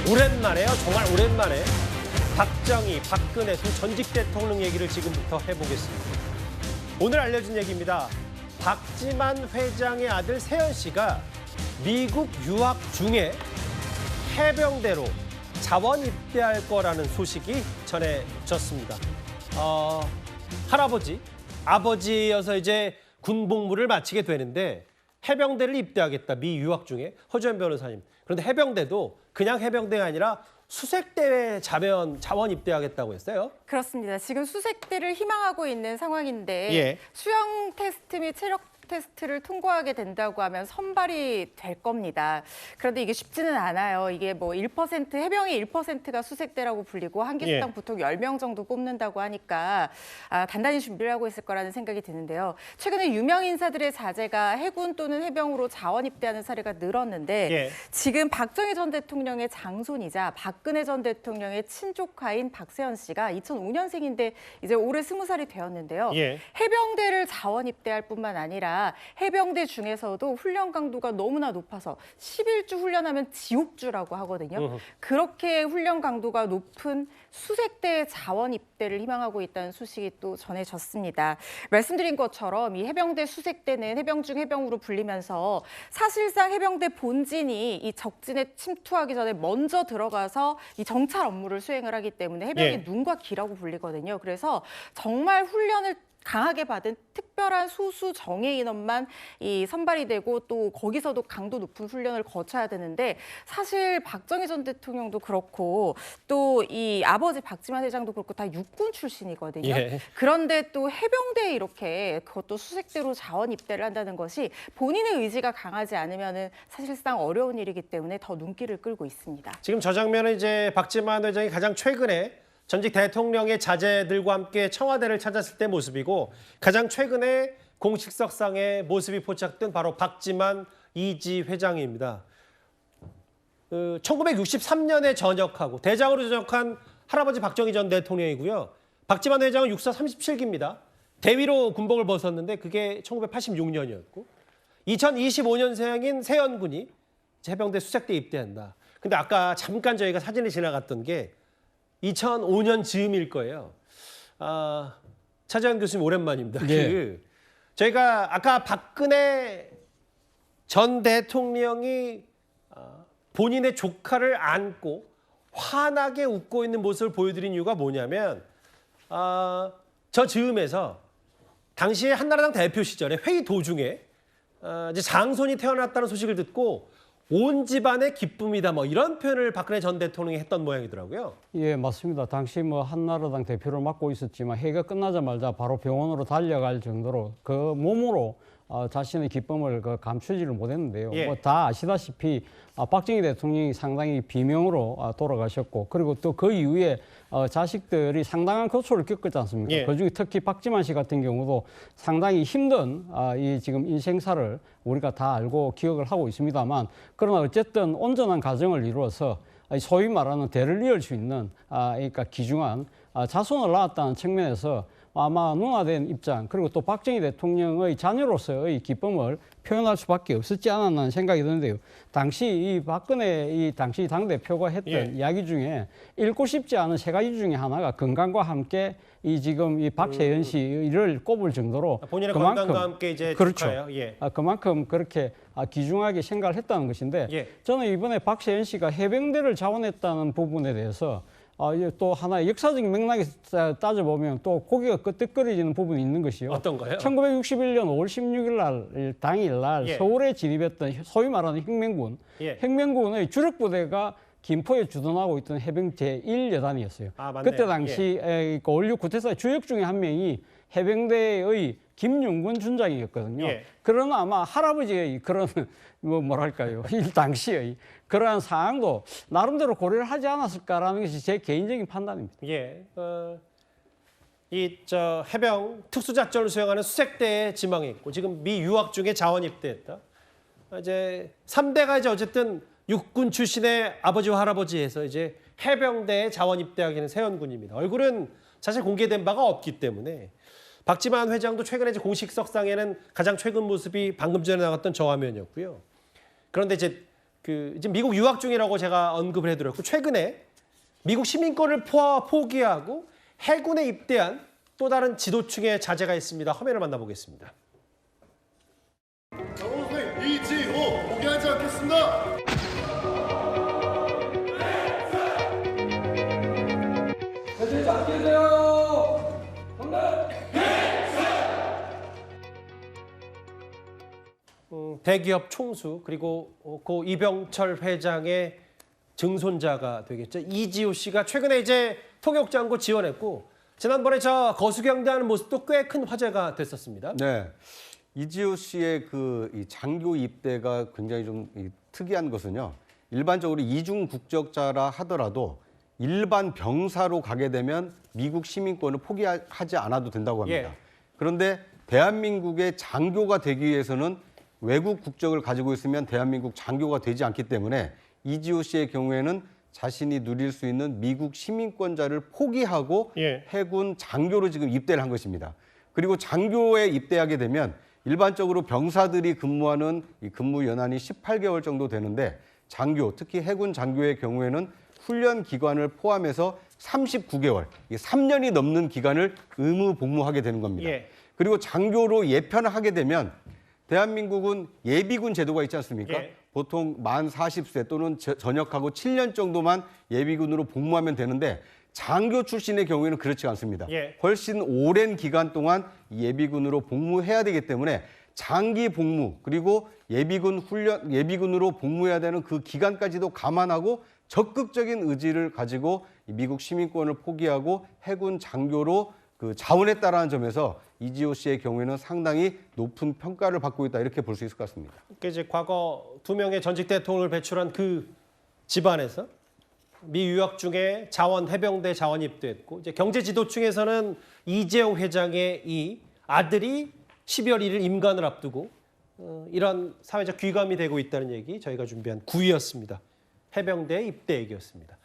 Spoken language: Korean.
오랜만에요. 정말 오랜만에 박정희, 박근혜 두 전직 대통령 얘기를 지금부터 해보겠습니다. 오늘 알려진 얘기입니다. 박지만 회장의 아들 세연 씨가 미국 유학 중에 해병대로 자원 입대할 거라는 소식이 전해졌습니다. 할아버지, 아버지여서 이제 군복무를 마치게 되는데 해병대를 입대하겠다. 미 유학 중에 허주연 변호사님. 그런데 해병대도 그냥 해병대가 아니라 수색대에 자원 입대하겠다고 했어요. 그렇습니다. 지금 수색대를 희망하고 있는 상황인데 예. 수영 테스트 및 체력 테스트를 통과하게 된다고 하면 선발이 될 겁니다. 그런데 이게 쉽지는 않아요. 이게 뭐 1% 해병의 1%가 수색대라고 불리고 한 기수당 보통 10명 정도 뽑는다고 하니까 단단히 준비를 하고 있을 거라는 생각이 드는데요. 최근에 유명 인사들의 자제가 해군 또는 해병으로 자원 입대하는 사례가 늘었는데 지금 박정희 전 대통령의 장손이자 박근혜 전 대통령의 친조카인 박세연 씨가 2005년생인데 이제 올해 20살이 되었는데요. 해병대를 자원 입대할 뿐만 아니라 해병대 중에서도 훈련 강도가 너무나 높아서 11주 훈련하면 지옥주라고 하거든요. 그렇게 훈련 강도가 높은 수색대 자원 입대를 희망하고 있다는 소식이 또 전해졌습니다. 말씀드린 것처럼 이 해병대 수색대는 해병 중 해병으로 불리면서 사실상 해병대 본진이 이 적진에 침투하기 전에 먼저 들어가서 이 정찰 업무를 수행을 하기 때문에 해병의 눈과 귀라고 불리거든요. 그래서 정말 훈련을 강하게 받은 특별한 소수 정예 인원만 이 선발이 되고 또 거기서도 강도 높은 훈련을 거쳐야 되는데 사실 박정희 전 대통령도 그렇고 또 이 아버지 박지만 회장도 그렇고 다 육군 출신이거든요. 그런데 또 해병대에 이렇게 그것도 수색대로 자원 입대를 한다는 것이 본인의 의지가 강하지 않으면은 사실상 어려운 일이기 때문에 더 눈길을 끌고 있습니다. 지금 저 장면은 이제 박지만 회장이 가장 최근에 전직 대통령의 자제들과 함께 청와대를 찾았을 때 모습이고 가장 최근에 공식석상의 모습이 포착된 바로 박지만 이지 회장입니다. 1963년에 전역하고 대장으로 전역한 할아버지 박정희 전 대통령이고요. 박지만 회장은 육사 37기입니다. 대위로 군복을 벗었는데 그게 1986년이었고 2025년생인 세연 군이 해병대 수색대에 입대한다. 근데 아까 잠깐 저희가 사진을 지나갔던 게 2005년 즈음일 거예요. 차재현 교수님 오랜만입니다. 저희가 아까 박근혜 전 대통령이 본인의 조카를 안고 환하게 웃고 있는 모습을 보여드린 이유가 뭐냐면 저 즈음에서 당시에 한나라당 대표 시절에 회의 도중에 이제 장손이 태어났다는 소식을 듣고 온 집안의 기쁨이다 뭐 이런 표현을 박근혜 전 대통령이 했던 모양이더라고요. 예, 맞습니다. 당시 뭐 한나라당 대표를 맡고 있었지만 회의가 끝나자마자 바로 병원으로 달려갈 정도로 그 몸으로 자신의 기쁨을 감추지를 못했는데요. 뭐 다 아시다시피 박정희 대통령이 상당히 비명으로 돌아가셨고 그리고 또 그 이후에 자식들이 상당한 고초를 겪었지 않습니까? 그중에 특히 박지만 씨 같은 경우도 상당히 힘든 이 지금 인생사를 우리가 다 알고 기억을 하고 있습니다만 그러나 어쨌든 온전한 가정을 이루어서 소위 말하는 대를 이을 수 있는 그러니까 귀중한 자손을 낳았다는 측면에서 아마 눈화된 입장 그리고 또 박정희 대통령의 자녀로서의 기쁨을 표현할 수밖에 없었지 않았나 생각이 드는데요. 당시 이 박근혜 이 당시 당대표가 했던 이야기 중에 읽고 싶지 않은 세 가지 중에 하나가 건강과 함께 이 지금 이 박세연 씨를 꼽을 정도로 본인의 건강과 함께 이제 그렇죠. 그만큼 그렇게 귀중하게 생각을 했다는 것인데 저는 이번에 박세연 씨가 해병대를 자원했다는 부분에 대해서 또 하나의 역사적인 맥락에 따져보면 또 고개가 끄덕거리지는 부분이 있는 것이요. 어떤가요? 1961년 5월 16일 날 당일날 서울에 진입했던 소위 말하는 혁명군. 혁명군의 주력부대가 김포에 주둔하고 있던 해병 제1여단이었어요. 그때 당시 5.16 구태사의 주역 중에 한 명이 해병대의 김용근 준장이었거든요. 그러나 아마 할아버지의 그런 뭐랄까요, 이 당시의 그러한 상황도 나름대로 고려를 하지 않았을까라는 것이 제 개인적인 판단입니다. 해병 특수작전을 수행하는 수색대에 지망해 있고 지금 미 유학 중에 자원 입대했다. 이제 3대가 이제 어쨌든 육군 출신의 아버지와 할아버지에서 이제 해병대에 자원 입대하기는 세연 군입니다. 얼굴은 사실 공개된 바가 없기 때문에 박지만 회장도 최근에 이제 공식석상에는 가장 최근 모습이 방금 전에 나갔던 저 화면이었고요. 그런데 이제 지금 미국 유학 중이라고 제가 언급을 해드렸고 최근에 미국 시민권을 포기하고 해군에 입대한 또 다른 지도층의 자제가 있습니다. 화면을 만나보겠습니다. 정호생 이지호 포기하지 않겠습니다. 대체지 않게 돼요. 정답. 대기업 총수 그리고 고 이병철 회장의 증손자가 되겠죠. 이지호 씨가 최근에 이제 통역장고 지원했고 지난번에 저 거수경대하는 모습도 꽤 큰 화제가 됐었습니다. 네. 이지호 씨의 이 장교 입대가 굉장히 좀 특이한 것은요. 일반적으로 이중 국적자라 하더라도 일반 병사로 가게 되면 미국 시민권을 포기하지 않아도 된다고 합니다. 예. 그런데 대한민국의 장교가 되기 위해서는 외국 국적을 가지고 있으면 대한민국 장교가 되지 않기 때문에 이지호 씨의 경우에는 자신이 누릴 수 있는 미국 시민권자를 포기하고 예. 해군 장교로 지금 입대를 한 것입니다. 그리고 장교에 입대하게 되면 일반적으로 병사들이 근무하는 이 근무 연한이 18개월 정도 되는데 장교, 특히 해군 장교의 경우에는 훈련 기간을 포함해서 39개월, 3년이 넘는 기간을 의무 복무하게 되는 겁니다. 예. 그리고 장교로 예편을 하게 되면 대한민국은 예비군 제도가 있지 않습니까? 예. 보통 만 40세 또는 전역하고 7년 정도만 예비군으로 복무하면 되는데 장교 출신의 경우에는 그렇지 않습니다. 예. 훨씬 오랜 기간 동안 예비군으로 복무해야 되기 때문에 장기 복무 그리고 예비군으로 복무해야 되는 그 기간까지도 감안하고 적극적인 의지를 가지고 미국 시민권을 포기하고 해군 장교로 자원했다라는 점에서 이지호 씨의 경우에는 상당히 높은 평가를 받고 있다 이렇게 볼 수 있을 것 같습니다. 이제 과거 2명의 전직 대통령을 배출한 그 집안에서 미 유학 중에 자원 해병대 자원 입대했고 이제 경제 지도층에서는 이재용 회장의 이 아들이 12월 1일 임관을 앞두고 이런 사회적 귀감이 되고 있다는 얘기 저희가 준비한 9위였습니다. 해병대 입대 얘기였습니다.